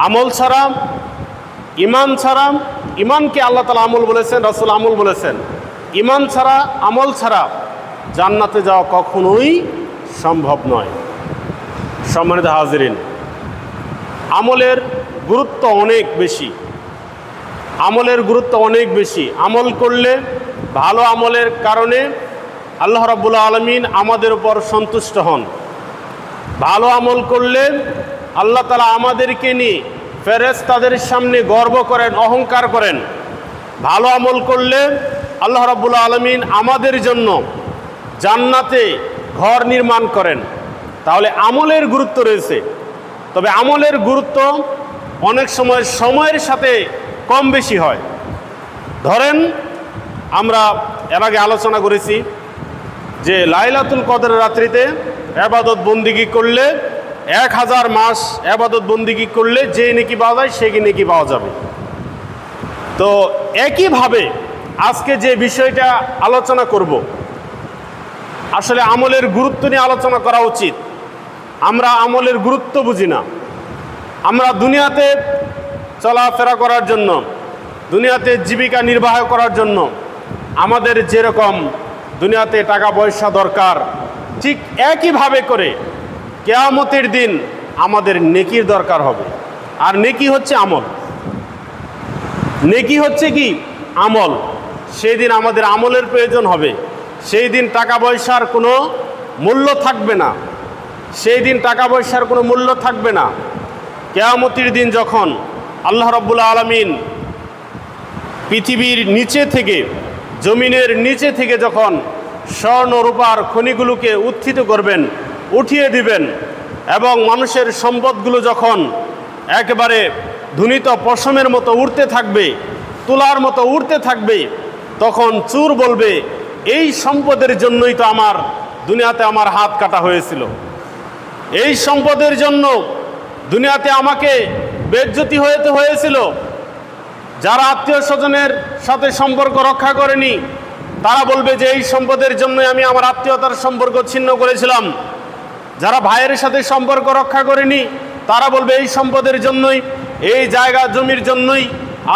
আমল ছাড়া, ইমান ছাড়া, ইমানকে আল্লাহ তাআলা আমল বলেছেন, রাসূল আমল বলেছেন। ইমান ছাড়া, আমল ছাড়া জান্নাতে যাওয়া কখনোই সম্ভব নয়। সম্মানিত হাজিরিন, আমলের গুরুত্ব অনেক বেশি। আমলের গুরুত্ব অনেক বেশি। আমল করলে, ভালো আমলের কারণে আল্লাহ রাব্বুল আলামিন আমাদের উপর সন্তুষ্ট হন। ভালো আমল করলে আল্লাহ তাআলা আমাদেরকে নিয়ে ফেরেশতাদের সামনে গর্ব করেন, অহংকার করেন। ভালো আমল করলে আল্লাহ রাব্বুল আলামিন আমাদের জন্য জান্নাতে ঘর নির্মাণ করেন। তাহলে আমলের গুরুত্ব রয়েছে। তবে আমলের গুরুত্ব অনেক সময় সময়ের সাথে কম বেশি হয়। ধরেন, আমরা এর আগে আলোচনা করেছি যে লাইলাতুল কদরের রাত্রিতে ইবাদত বন্দিগি করলে 1000 মাস ইবাদত বন্দিগি করলে যে নেকি পাওয়া যায় সেই নেকি পাওয়া যাবে। তো একইভাবে আজকে যে বিষয়টা আলোচনা করব, আসলে আমলের গুরুত্ব নিয়ে আলোচনা করা উচিত। আমরা আমলের গুরুত্ব বুঝি না। আমরা দুনিয়াতে চলাফেরা করার জন্য, দুনিয়াতে জীবিকা নির্বাহ করার জন্য আমাদের যেরকম দুনিয়াতে টাকা পয়সা দরকার, ঠিক একইভাবে করে কিয়ামতের দিন আমাদের নেকির দরকার হবে। আর নেকি হচ্ছে আমল। নেকি হচ্ছে কি? আমল। সেই দিন আমাদের আমলের প্রয়োজন হবে। সেই দিন টাকা পয়সার কোনো মূল্য থাকবে না। সেই দিন টাকা পয়সার কোনো মূল্য থাকবে না। কিয়ামতের দিন যখন আল্লাহ রাব্বুল আলামিন পৃথিবীর নিচে থেকে, জমিনের নিচে থেকে যখন স্বর্ণ রূপার খনিগুলোকে উত্থিত করবেন, উঠিয়ে দিবেন, এবং মানুষের সম্পদগুলো যখন একেবারে ধুনিত পশমের মতো উড়তে থাকবে, তুলার মতো উড়তে থাকবে, তখন চোর বলবে, এই সম্পদের জন্যই তো আমার দুনিয়াতে আমার হাত কাটা হয়েছিল। এই সম্পদের জন্য দুনিয়াতে আমাকে বেইজ্জতি হতে হয়েছিল। যারা আত্মীয় স্বজনের সাথে সম্পর্ক রক্ষা করেনি তারা বলবে যে এই সম্পদের জন্যই আমি আমার আত্মীয়তার সম্পর্ক ছিন্ন করেছিলাম। যারা ভাইয়ের সাথে সম্পর্ক রক্ষা করেনি তারা বলবে এই সম্পদের জন্যই, এই জায়গা জমির জন্যই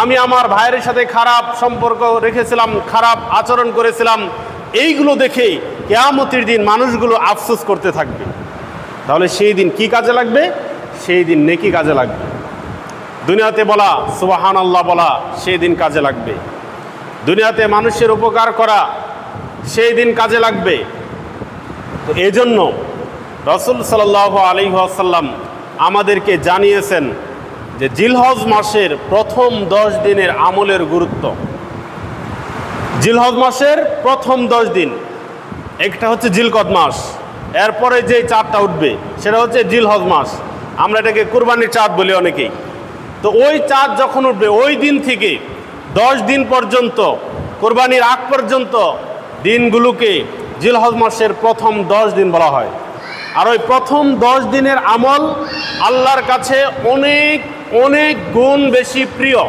আমি আমার ভাইয়ের সাথে খারাপ সম্পর্ক রেখেছিলাম, খারাপ আচরণ করেছিলাম। এইগুলো দেখে কিয়ামতের দিন মানুষগুলো আফসোস করতে থাকবে। তাহলে সেই দিন কি কাজে লাগবে? সেই দিন নেকি কাজে লাগবে। দুনিয়াতে বলা সুবহানাল্লাহ বলা সেই দিন কাজে লাগবে। দুনিয়াতে মানুষের উপকার করা সেই দিন কাজে লাগবে। তো এজন্য রাসূল সাল্লাল্লাহু আলাইহি ওয়াসাল্লাম আমাদেরকে জানিয়েছেন যে জিলহজ মাসের প্রথম 10 দিনের আমলের গুরুত্ব। জিলহজ মাসের প্রথম 10 দিন, একটা হচ্ছে জিলকদ মাস, এরপরে যে চাঁদটা উঠবে সেটা হচ্ছে জিলহজ মাস। আমরা এটাকে কুরবানির চাঁদ বলি অনেকেই। তো ওই চাঁদ যখন উঠবে ওই দিন থেকে 10 দিন পর্যন্ত, কোরবানির আগ পর্যন্ত দিনগুলোকে জিলহজ মাসের প্রথম 10 দিন বলা হয়। আর ওই প্রথম 10 দিনের আমল আল্লাহর কাছে অনেক অনেক গুণ বেশি প্রিয়।